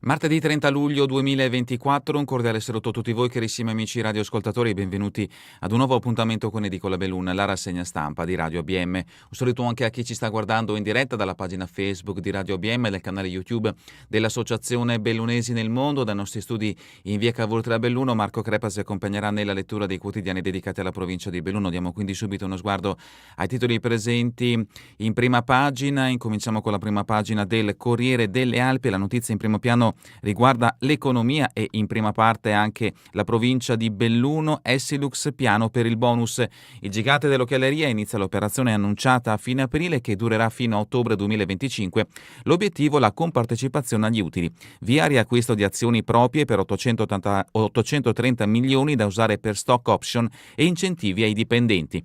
Martedì 30 luglio 2024, un cordiale saluto a tutti voi carissimi amici radioascoltatori e benvenuti ad un nuovo appuntamento con Edicola Bellun, la rassegna stampa di Radio ABM. Un saluto anche a chi ci sta guardando in diretta dalla pagina Facebook di Radio ABM e del canale YouTube dell'Associazione Bellunesi nel Mondo. Dai nostri studi in via Cavour a Belluno, Marco Crepa si accompagnerà nella lettura dei quotidiani dedicati alla provincia di Belluno. Diamo quindi subito uno sguardo ai titoli presenti in prima pagina. Incominciamo con la prima pagina del Corriere delle Alpi. La notizia in primo piano riguarda l'economia e in prima parte anche la provincia di Belluno. Essilux, piano per il bonus. Il gigante dell'occhialeria inizia l'operazione annunciata a fine aprile che durerà fino a ottobre 2025. L'obiettivo, la compartecipazione agli utili. Via riacquisto di azioni proprie per 830 milioni da usare per stock option e incentivi ai dipendenti.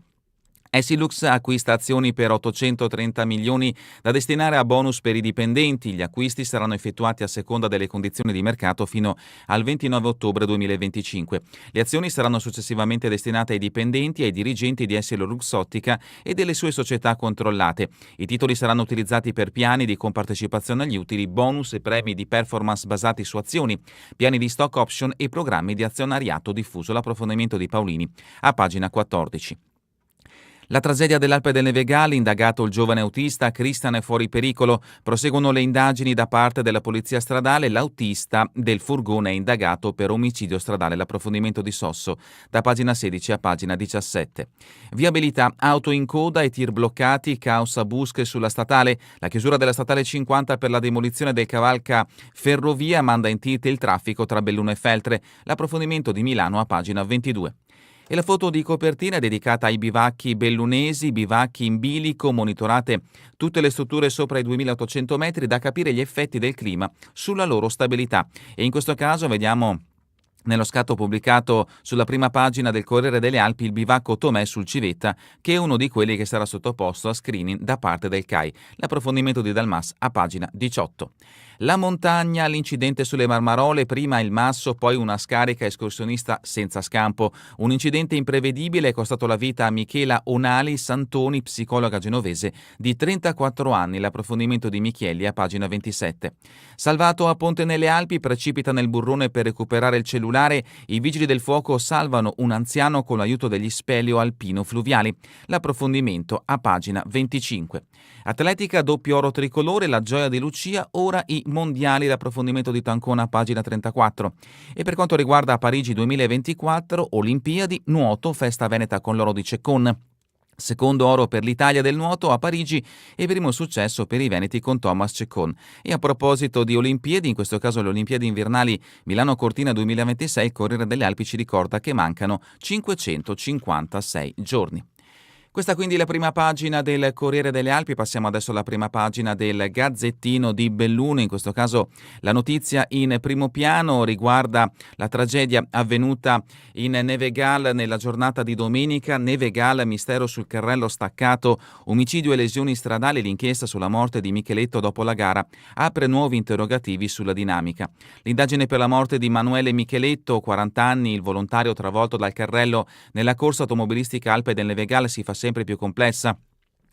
Essilux acquista azioni per 830 milioni da destinare a bonus per i dipendenti. Gli acquisti saranno effettuati a seconda delle condizioni di mercato fino al 29 ottobre 2025. Le azioni saranno successivamente destinate ai dipendenti e ai dirigenti di Essilux Ottica e delle sue società controllate. I titoli saranno utilizzati per piani di compartecipazione agli utili, bonus e premi di performance basati su azioni, piani di stock option e programmi di azionariato diffuso. L'approfondimento di Paolini a pagina 14. La tragedia dell'Alpe del Nevegal, indagato il giovane autista, Christian è fuori pericolo. Proseguono le indagini da parte della polizia stradale. L'autista del furgone è indagato per omicidio stradale. L'approfondimento di Sosso da pagina 16 a pagina 17. Viabilità, auto in coda e tir bloccati, caos a Busche sulla statale. La chiusura della statale 50 per la demolizione del cavalca ferrovia manda in tilt il traffico tra Belluno e Feltre. L'approfondimento di Milano a pagina 22. E la foto di copertina è dedicata ai bivacchi bellunesi, bivacchi in bilico, monitorate tutte le strutture sopra i 2800 metri da capire gli effetti del clima sulla loro stabilità. E in questo caso vediamo nello scatto pubblicato sulla prima pagina del Corriere delle Alpi il bivacco Tomè sul Civetta, che è uno di quelli che sarà sottoposto a screening da parte del CAI. L'approfondimento di Dalmas a pagina 18. La montagna, l'incidente sulle Marmarole, prima il masso, poi una scarica escursionista senza scampo. Un incidente imprevedibile è costato la vita a Michela Onali Santoni, psicologa genovese di 34 anni. L'approfondimento di Michieli a pagina 27. Salvato a Ponte nelle Alpi, precipita nel burrone per recuperare il cellulare. I vigili del fuoco salvano un anziano con l'aiuto degli speleo alpino fluviali. L'approfondimento a pagina 25. Atletica, doppio oro tricolore, la gioia di Lucia, ora i mondiali. L'approfondimento di Tancona a pagina 34. E per quanto riguarda Parigi 2024, Olimpiadi, nuoto, festa veneta con l'oro di Ceccon. Secondo oro per l'Italia del nuoto a Parigi e primo successo per i veneti con Thomas Ceccon. E a proposito di Olimpiadi, in questo caso le Olimpiadi invernali Milano-Cortina 2026, il Corriere delle Alpi ci ricorda che mancano 556 giorni. Questa quindi è la prima pagina del Corriere delle Alpi. Passiamo adesso alla prima pagina del Gazzettino di Belluno. In questo caso la notizia in primo piano riguarda la tragedia avvenuta in Nevegal nella giornata di domenica. Nevegal, mistero sul carrello staccato, omicidio e lesioni stradali. L'inchiesta sulla morte di Micheletto dopo la gara apre nuovi interrogativi sulla dinamica. L'indagine per la morte di Manuele Micheletto, 40 anni, il volontario travolto dal carrello nella corsa automobilistica Alpe del Nevegal, si fa sempre più complessa.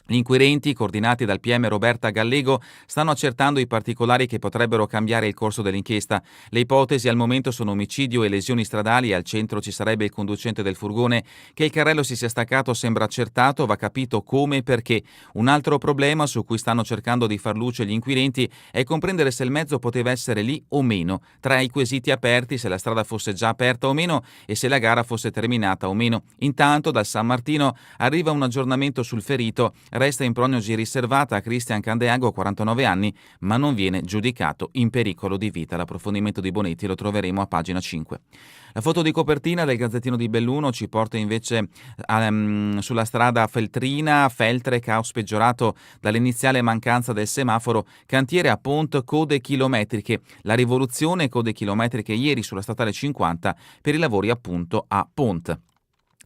Gli inquirenti, coordinati dal PM Roberta Gallego, stanno accertando i particolari che potrebbero cambiare il corso dell'inchiesta. Le ipotesi al momento sono omicidio e lesioni stradali. Al centro ci sarebbe il conducente del furgone. Che il carrello si sia staccato sembra accertato, va capito come e perché. Un altro problema su cui stanno cercando di far luce gli inquirenti è comprendere se il mezzo poteva essere lì o meno. Tra i quesiti aperti, se la strada fosse già aperta o meno e se la gara fosse terminata o meno. Intanto dal San Martino arriva un aggiornamento sul ferito. Resta in prognosi riservata a Cristian Candeago, 49 anni, ma non viene giudicato in pericolo di vita. L'approfondimento di Bonetti lo troveremo a pagina 5. La foto di copertina del Gazzettino di Belluno ci porta invece sulla strada Feltrina, Feltre, caos peggiorato dall'iniziale mancanza del semaforo, cantiere a Pont, code chilometriche. La rivoluzione, code chilometriche ieri sulla statale 50 per i lavori appunto a Pont.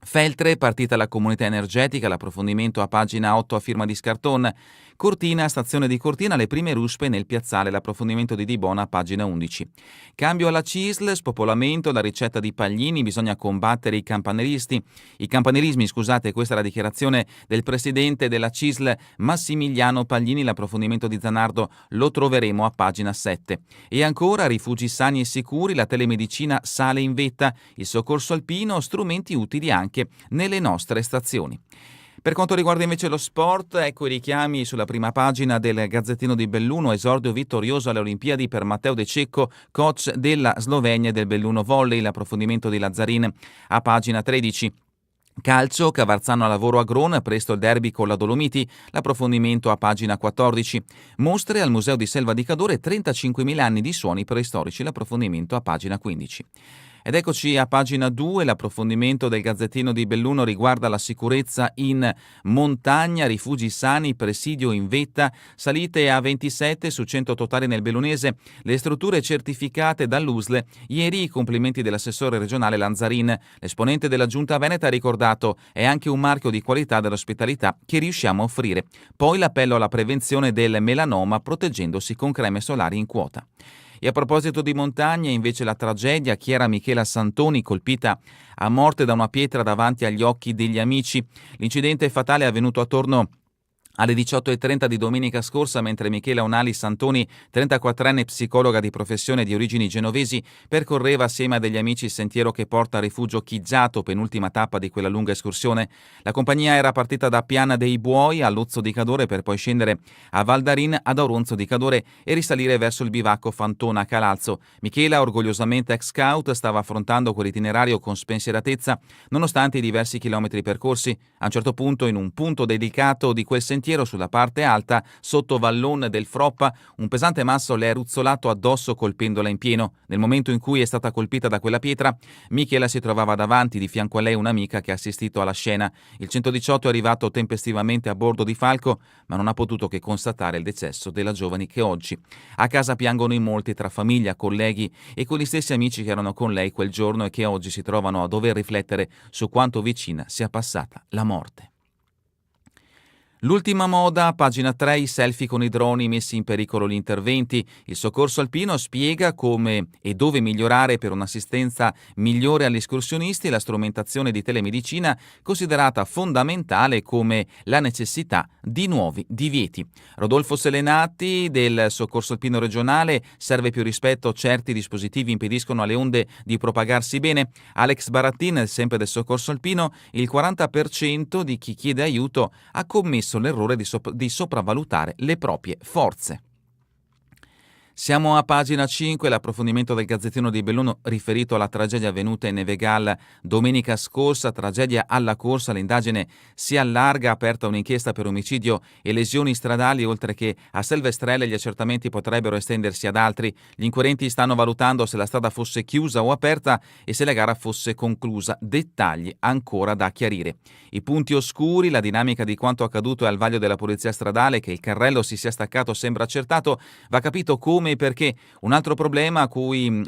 Feltre, partita la comunità energetica, l'approfondimento a pagina 8 a firma di Scarton. Cortina, stazione di Cortina, le prime ruspe nel piazzale, l'approfondimento di Di Bona, pagina 11. Cambio alla CISL, spopolamento, la ricetta di Paglini, bisogna combattere i campanilismi, scusate, questa è la dichiarazione del presidente della CISL Massimiliano Paglini, l'approfondimento di Zanardo lo troveremo a pagina 7. E ancora, rifugi sani e sicuri, la telemedicina sale in vetta, il soccorso alpino, strumenti utili anche nelle nostre stazioni. Per quanto riguarda invece lo sport, ecco i richiami sulla prima pagina del Gazzettino di Belluno, esordio vittorioso alle Olimpiadi per Matteo De Cecco, coach della Slovenia e del Belluno Volley, l'approfondimento di Lazzarin a pagina 13. Calcio, Cavarzano a lavoro a Gron, presto il derby con la Dolomiti, l'approfondimento a pagina 14. Mostre al Museo di Selva di Cadore, 35.000 anni di suoni preistorici, l'approfondimento a pagina 15. Ed eccoci a pagina 2, l'approfondimento del Gazzettino di Belluno riguarda la sicurezza in montagna, rifugi sani, presidio in vetta, salite a 27 su 100 totali nel Bellunese, le strutture certificate dall'USL, ieri i complimenti dell'assessore regionale Lanzarin. L'esponente della Giunta Veneta ha ricordato è anche un marchio di qualità dell'ospitalità che riusciamo a offrire. Poi l'appello alla prevenzione del melanoma proteggendosi con creme solari in quota. E a proposito di montagne, invece la tragedia, Chiara Michela Santoni colpita a morte da una pietra davanti agli occhi degli amici. L'incidente fatale è avvenuto attorno alle 18.30 di domenica scorsa, mentre Michela Onali Santoni, 34enne psicologa di professione di origini genovesi, percorreva assieme a degli amici il sentiero che porta a Rifugio Chiggiato, penultima tappa di quella lunga escursione. La compagnia era partita da Piana dei Buoi a Lozzo di Cadore per poi scendere a Valdarin ad Auronzo di Cadore e risalire verso il bivacco Fantona a Calalzo. Michela, orgogliosamente ex scout, stava affrontando quell'itinerario con spensieratezza nonostante i diversi chilometri percorsi. A un certo punto, in un punto dedicato di quel sentiero, sulla parte alta, sotto Vallon del Froppa, un pesante masso le è ruzzolato addosso colpendola in pieno. Nel momento in cui è stata colpita da quella pietra, Michela si trovava davanti, di fianco a lei un'amica che ha assistito alla scena. Il 118 è arrivato tempestivamente a bordo di Falco, ma non ha potuto che constatare il decesso della giovane che oggi a casa piangono in molti tra famiglia, colleghi e quegli stessi amici che erano con lei quel giorno e che oggi si trovano a dover riflettere su quanto vicina sia passata la morte. L'ultima moda, pagina 3, i selfie con i droni messi in pericolo gli interventi. Il soccorso alpino spiega come e dove migliorare per un'assistenza migliore agli escursionisti e la strumentazione di telemedicina considerata fondamentale come la necessità di nuovi divieti. Rodolfo Selenati del soccorso alpino regionale, serve più rispetto, certi dispositivi impediscono alle onde di propagarsi bene. Alex Barattin, sempre del soccorso alpino, il 40% di chi chiede aiuto ha commesso l'errore di sopravvalutare le proprie forze. Siamo a pagina 5, l'approfondimento del Gazzettino di Belluno riferito alla tragedia avvenuta in Nevegal domenica scorsa, tragedia alla corsa, l'indagine si allarga, aperta un'inchiesta per omicidio e lesioni stradali, oltre che a Selvestrelle gli accertamenti potrebbero estendersi ad altri. Gli inquirenti stanno valutando se la strada fosse chiusa o aperta e se la gara fosse conclusa, dettagli ancora da chiarire. I punti oscuri, la dinamica di quanto accaduto al vaglio della polizia stradale, che il carrello si sia staccato sembra accertato, va capito come e perché. Un altro problema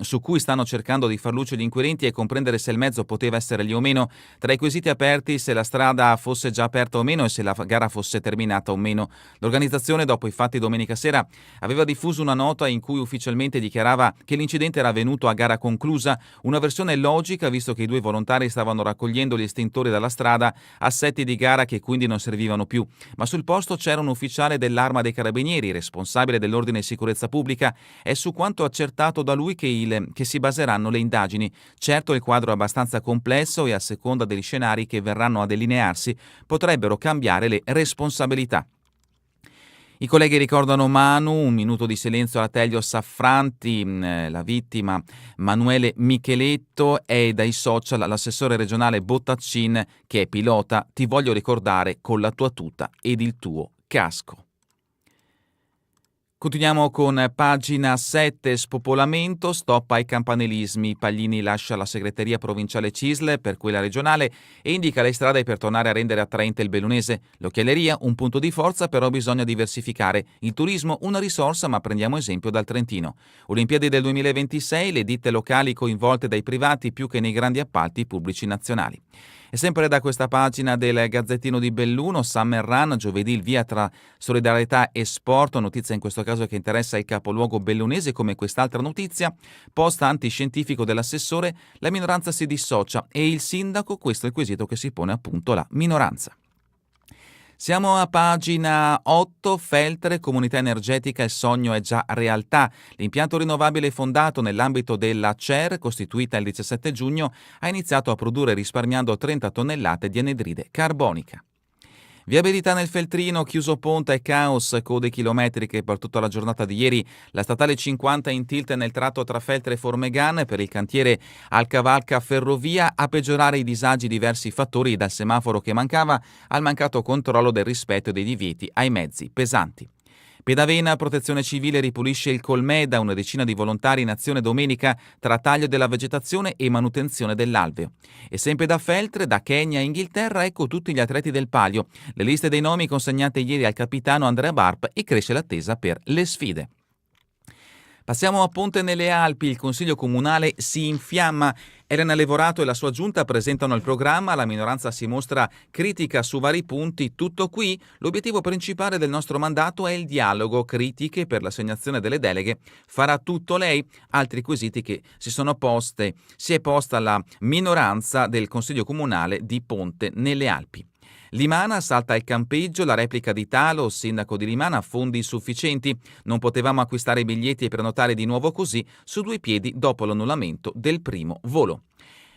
su cui stanno cercando di far luce gli inquirenti è comprendere se il mezzo poteva essere lì o meno. Tra i quesiti aperti, se la strada fosse già aperta o meno e se la gara fosse terminata o meno. L'organizzazione, dopo i fatti domenica sera, aveva diffuso una nota in cui ufficialmente dichiarava che l'incidente era avvenuto a gara conclusa, una versione logica visto che i due volontari stavano raccogliendo gli estintori dalla strada, assetti di gara che quindi non servivano più. Ma sul posto c'era un ufficiale dell'Arma dei Carabinieri, responsabile dell'ordine e sicurezza pubblica. È su quanto accertato da lui che si baseranno le indagini. Certo, il quadro è abbastanza complesso e a seconda degli scenari che verranno a delinearsi potrebbero cambiare le responsabilità. I colleghi ricordano Manu, un minuto di silenzio a Telio Saffranti, la vittima Manuele Micheletto, e dai social l'assessore regionale Bottaccin che è pilota, ti voglio ricordare con la tua tuta ed il tuo casco. Continuiamo con pagina 7, spopolamento, stop ai campanilismi. Paglini lascia la segreteria provinciale CISL per quella regionale e indica le strade per tornare a rendere attraente il bellunese. L'occhialeria, un punto di forza, però bisogna diversificare. Il turismo, una risorsa, ma prendiamo esempio dal Trentino. Olimpiadi del 2026, le ditte locali coinvolte dai privati più che nei grandi appalti pubblici nazionali. E sempre da questa pagina del Gazzettino di Belluno, Summer Run, giovedì il via tra solidarietà e sport, notizia in questo caso che interessa il capoluogo bellunese, come quest'altra notizia, post antiscientifico dell'assessore, la minoranza si dissocia e il sindaco, questo è il quesito che si pone appunto la minoranza. Siamo a pagina 8, Feltre, comunità energetica, il sogno è già realtà. L'impianto rinnovabile fondato nell'ambito della CER, costituita il 17 giugno, ha iniziato a produrre risparmiando 30 tonnellate di anidride carbonica. Viabilità nel Feltrino, chiuso ponte e caos, code chilometriche per tutta la giornata di ieri. La statale 50 in tilt nel tratto tra Feltre e Formegan per il cantiere al cavalca ferrovia. A peggiorare i disagi diversi fattori, dal semaforo che mancava al mancato controllo del rispetto dei divieti ai mezzi pesanti. Pedavena, Protezione Civile ripulisce il Colmeda, una decina di volontari in azione domenica tra taglio della vegetazione e manutenzione dell'alveo. E sempre da Feltre, da Kenya e Inghilterra, ecco tutti gli atleti del palio. Le liste dei nomi consegnate ieri al capitano Andrea Barp e cresce l'attesa per le sfide. Passiamo a Ponte nelle Alpi, il Consiglio Comunale si infiamma. Elena Levorato e la sua giunta presentano il programma, la minoranza si mostra critica su vari punti. Tutto qui? L'obiettivo principale del nostro mandato è il dialogo, critiche per l'assegnazione delle deleghe. Farà tutto lei? Altri quesiti che si è posta la minoranza del Consiglio Comunale di Ponte nelle Alpi. Limana salta il campeggio, la replica di Talo, sindaco di Limana, fondi insufficienti. Non potevamo acquistare i biglietti e prenotare di nuovo così, su due piedi dopo l'annullamento del primo volo.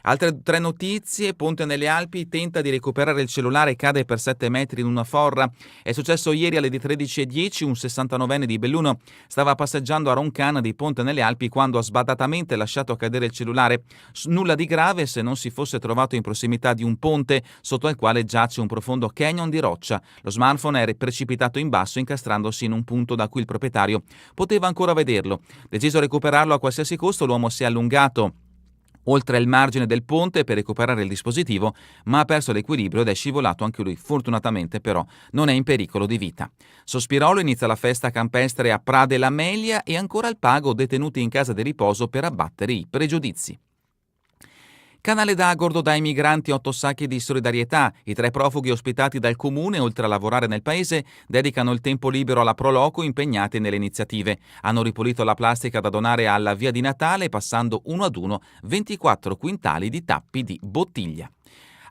Altre 3 notizie, Ponte nelle Alpi tenta di recuperare il cellulare e cade per 7 metri in una forra. È successo ieri alle 13:10, un 69enne di Belluno stava passeggiando a Roncana di Ponte nelle Alpi quando ha sbadatamente lasciato cadere il cellulare. Nulla di grave se non si fosse trovato in prossimità di un ponte sotto il quale giace un profondo canyon di roccia. Lo smartphone era precipitato in basso incastrandosi in un punto da cui il proprietario poteva ancora vederlo. Deciso a recuperarlo a qualsiasi costo, l'uomo si è allungato oltre il margine del ponte per recuperare il dispositivo, ma ha perso l'equilibrio ed è scivolato anche lui. Fortunatamente però non è in pericolo di vita. Sospirolo, inizia la festa campestre a Prade l'Amelia e ancora al pago detenuti in casa di riposo per abbattere i pregiudizi. Canale d'Agordo dà ai migranti 8 sacchi di solidarietà. I 3 profughi ospitati dal comune, oltre a lavorare nel paese, dedicano il tempo libero alla Proloco impegnati nelle iniziative. Hanno ripulito la plastica da donare alla via di Natale, passando uno ad uno 24 quintali di tappi di bottiglia.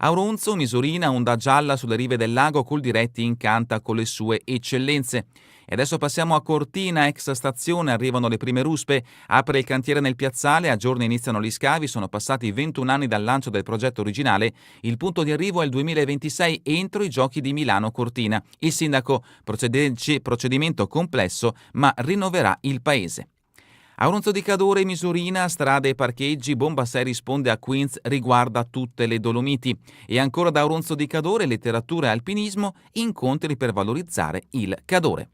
Auronzo, Misurina, onda gialla sulle rive del lago, Coldiretti incanta con le sue eccellenze. E adesso passiamo a Cortina, ex stazione, arrivano le prime ruspe, apre il cantiere nel piazzale, a giorni iniziano gli scavi, sono passati 21 anni dal lancio del progetto originale, il punto di arrivo è il 2026 entro i giochi di Milano-Cortina. Il sindaco, procedimento complesso, ma rinnoverà il paese. Auronzo di Cadore, Misurina, strade e parcheggi, Bombassei risponde a Queens, riguarda tutte le Dolomiti. E ancora da Auronzo di Cadore, letteratura e alpinismo, incontri per valorizzare il Cadore.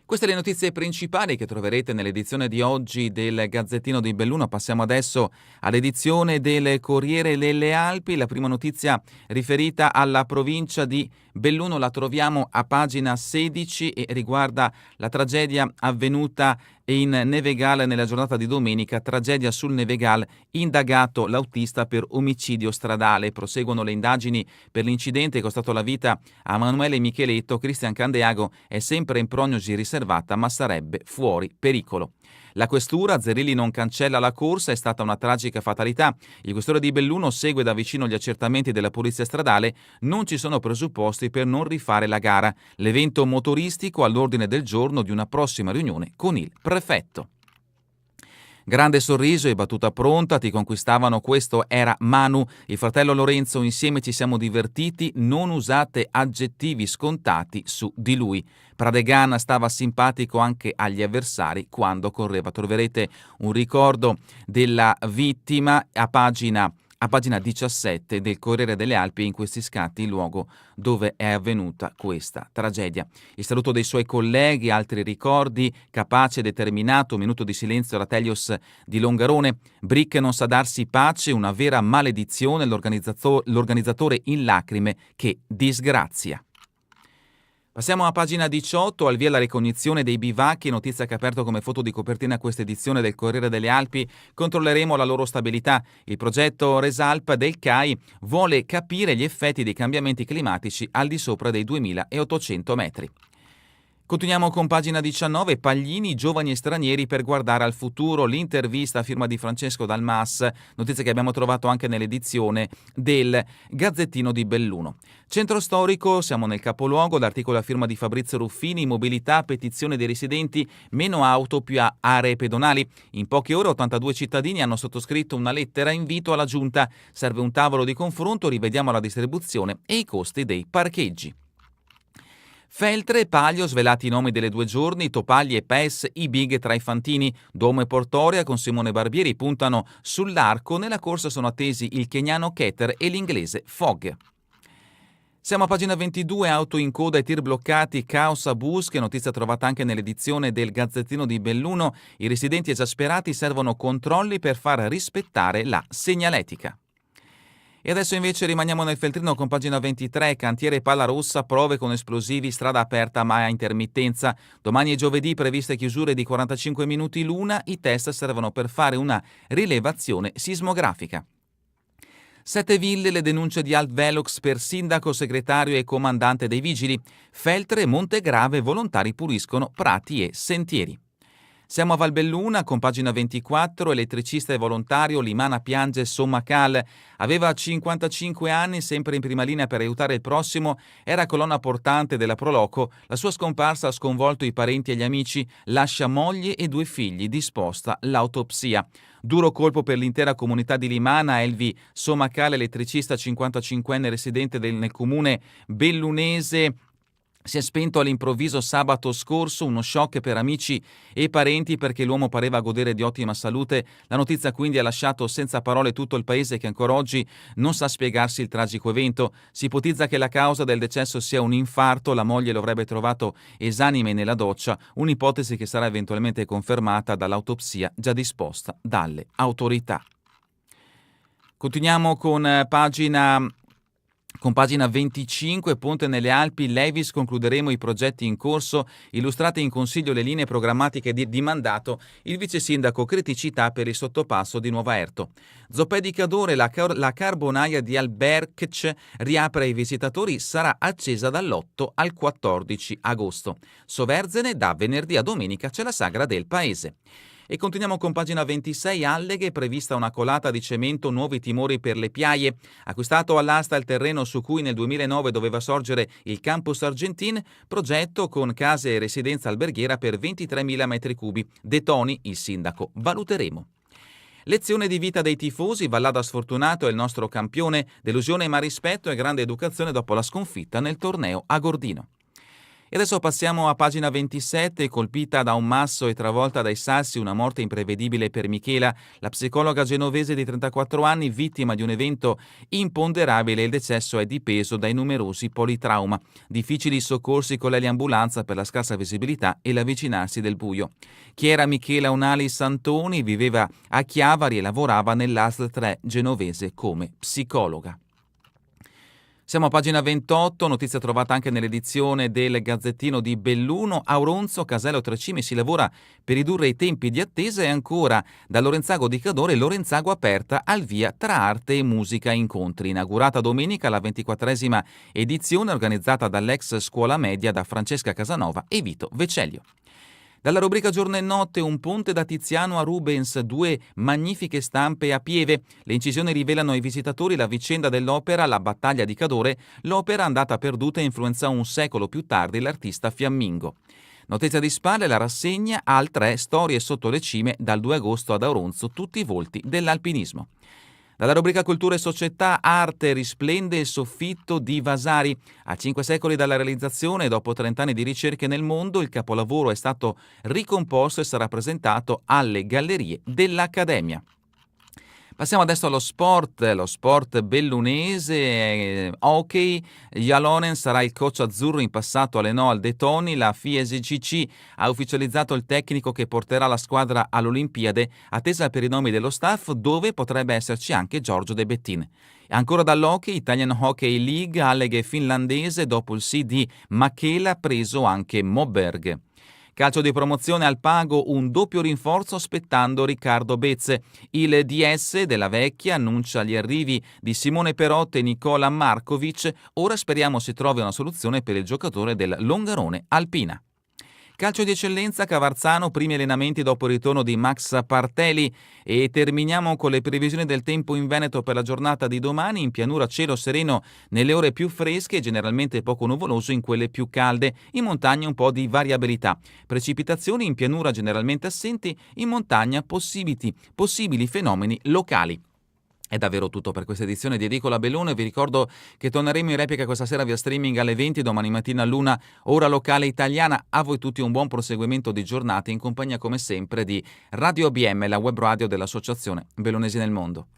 Queste le notizie principali che troverete nell'edizione di oggi del Gazzettino di Belluno. Passiamo adesso all'edizione del Corriere delle Alpi. La prima notizia riferita alla provincia di Belluno la troviamo a pagina 16 e riguarda la tragedia avvenuta in Nevegal nella giornata di domenica, tragedia sul Nevegal, indagato l'autista per omicidio stradale. Proseguono le indagini per l'incidente che è costato la vita a Manuele Micheletto. Cristian Candeago è sempre in prognosi riservata ma sarebbe fuori pericolo. La questura, Zerilli non cancella la corsa, è stata una tragica fatalità. Il questore di Belluno segue da vicino gli accertamenti della polizia stradale, non ci sono presupposti per non rifare la gara. L'evento motoristico all'ordine del giorno di una prossima riunione con il prefetto. Grande sorriso e battuta pronta, ti conquistavano, questo era Manu, il fratello Lorenzo, insieme ci siamo divertiti, non usate aggettivi scontati su di lui. Pradegan stava simpatico anche agli avversari quando correva. Troverete un ricordo della vittima a pagina 17 del Corriere delle Alpi, in questi scatti il luogo dove è avvenuta questa tragedia. Il saluto dei suoi colleghi, altri ricordi, capace, determinato, minuto di silenzio alla Telios di Longarone, Brick non sa darsi pace, una vera maledizione, l'organizzatore in lacrime, che disgrazia. Passiamo a pagina 18, al via la ricognizione dei bivacchi, notizia che ha aperto come foto di copertina questa edizione del Corriere delle Alpi. Controlleremo la loro stabilità. Il progetto Resalp del CAI vuole capire gli effetti dei cambiamenti climatici al di sopra dei 2800 metri. Continuiamo con pagina 19, Paglini, giovani e stranieri per guardare al futuro, l'intervista a firma di Francesco Dalmas, notizia che abbiamo trovato anche nell'edizione del Gazzettino di Belluno. Centro storico, siamo nel capoluogo, l'articolo a firma di Fabrizio Ruffini, mobilità, petizione dei residenti, meno auto più aree pedonali. In poche ore 82 cittadini hanno sottoscritto una lettera invito alla Giunta, serve un tavolo di confronto, rivediamo la distribuzione e i costi dei parcheggi. Feltre e Palio svelati i nomi delle 2 giorni, Topagli e Pes i big tra i fantini, Domo e Portoria con Simone Barbieri puntano sull'arco, nella corsa sono attesi il keniano Keter e l'inglese Fogg. Siamo a pagina 22, auto in coda e tir bloccati, caos a Busche, notizia trovata anche nell'edizione del Gazzettino di Belluno, i residenti esasperati servono controlli per far rispettare la segnaletica. E adesso invece rimaniamo nel Feltrino con pagina 23, cantiere Palla Rossa, prove con esplosivi, strada aperta ma a intermittenza. Domani e giovedì previste chiusure di 45 minuti l'una, i test servono per fare una rilevazione sismografica. 7 ville le denunce di Alt Velox per sindaco, segretario e comandante dei vigili. Feltre, Montegrave, volontari puliscono prati e sentieri. Siamo a Valbelluna con pagina 24, elettricista e volontario, Limana piange Sommacal. Aveva 55 anni, sempre in prima linea per aiutare il prossimo, era colonna portante della Proloco. La sua scomparsa ha sconvolto i parenti e gli amici, lascia moglie e 2 figli, disposta l'autopsia. Duro colpo per l'intera comunità di Limana, Elvi Sommacal, elettricista 55enne residente nel comune bellunese. Si è spento all'improvviso sabato scorso, uno shock per amici e parenti perché l'uomo pareva godere di ottima salute. La notizia quindi ha lasciato senza parole tutto il paese che ancora oggi non sa spiegarsi il tragico evento. Si ipotizza che la causa del decesso sia un infarto, la moglie lo avrebbe trovato esanime nella doccia, un'ipotesi che sarà eventualmente confermata dall'autopsia già disposta dalle autorità. Continuiamo con pagina 25, Ponte nelle Alpi, Levis, concluderemo i progetti in corso, illustrate in consiglio le linee programmatiche di mandato, il vice sindaco criticità per il sottopasso di Nuova Erto. Zoppè di Cadore, la carbonaia di Alberch riapre ai visitatori, sarà accesa dall'8 al 14 agosto. Soverzene, da venerdì a domenica c'è la sagra del paese. E continuiamo con pagina 26, Alleghe, prevista una colata di cemento, nuovi timori per le Piaie. Acquistato all'asta il terreno su cui nel 2009 doveva sorgere il Campus Argentin, progetto con case e residenza alberghiera per 23.000 metri cubi. De Toni, il sindaco, valuteremo. Lezione di vita dei tifosi, Vallada sfortunato è il nostro campione, delusione ma rispetto e grande educazione dopo la sconfitta nel torneo a Gordino. E adesso passiamo a pagina 27, colpita da un masso e travolta dai sassi, una morte imprevedibile per Michela, la psicologa genovese di 34 anni, vittima di un evento imponderabile. Il decesso è dipeso dai numerosi politrauma. Difficili soccorsi con l'eliambulanza per la scarsa visibilità e l'avvicinarsi del buio. Chi era Michela Unali Santoni? Viveva a Chiavari e lavorava nell'ASL 3 genovese come psicologa. Siamo a pagina 28, notizia trovata anche nell'edizione del Gazzettino di Belluno. A Auronzo, Casello Trecime si lavora per ridurre i tempi di attesa e ancora da Lorenzago di Cadore, Lorenzago aperta al via tra arte e musica incontri. Inaugurata domenica la 24esima edizione organizzata dall'ex scuola media da Francesca Casanova e Vito Vecellio. Dalla rubrica Giorno e Notte, un ponte da Tiziano a Rubens, 2 magnifiche stampe a Pieve. Le incisioni rivelano ai visitatori la vicenda dell'opera La battaglia di Cadore. L'opera, andata perduta, influenzò un secolo più tardi l'artista fiammingo. Notizia di spalle, la rassegna Al 3, storie sotto le cime, dal 2 agosto ad Auronzo, tutti i volti dell'alpinismo. Dalla rubrica Cultura e Società, Arte, risplende il soffitto di Vasari. A 5 secoli dalla realizzazione e dopo 30 anni di ricerche nel mondo, il capolavoro è stato ricomposto e sarà presentato alle gallerie dell'Accademia. Passiamo adesso allo sport bellunese, hockey. Jalonen sarà il coach azzurro in passato allenò al De Toni. La FISGC ha ufficializzato il tecnico che porterà la squadra all'Olimpiade, attesa per i nomi dello staff, dove potrebbe esserci anche Giorgio De Bettin. Ancora dall'hockey, Italian Hockey League, alleghe finlandese, dopo il sì di Mäkelä preso anche Moberg. Calcio di promozione al Pago, un doppio rinforzo aspettando Riccardo Bezze. Il DS della Vecchia annuncia gli arrivi di Simone Perotte e Nicola Markovic. Ora speriamo si trovi una soluzione per il giocatore del Longarone Alpina. Calcio di eccellenza, Cavarzano, primi allenamenti dopo il ritorno di Max Parteli, e terminiamo con le previsioni del tempo in Veneto per la giornata di domani. In pianura cielo sereno nelle ore più fresche e generalmente poco nuvoloso in quelle più calde, in montagna un po' di variabilità. Precipitazioni in pianura generalmente assenti, in montagna possibili fenomeni locali. È davvero tutto per questa edizione di Edicola Bellone. Vi ricordo che torneremo in replica questa sera via streaming alle 20, domani mattina all'1, ora locale italiana. A voi tutti un buon proseguimento di giornata in compagnia come sempre di Radio ABM, la web radio dell'Associazione Bellunesi nel Mondo.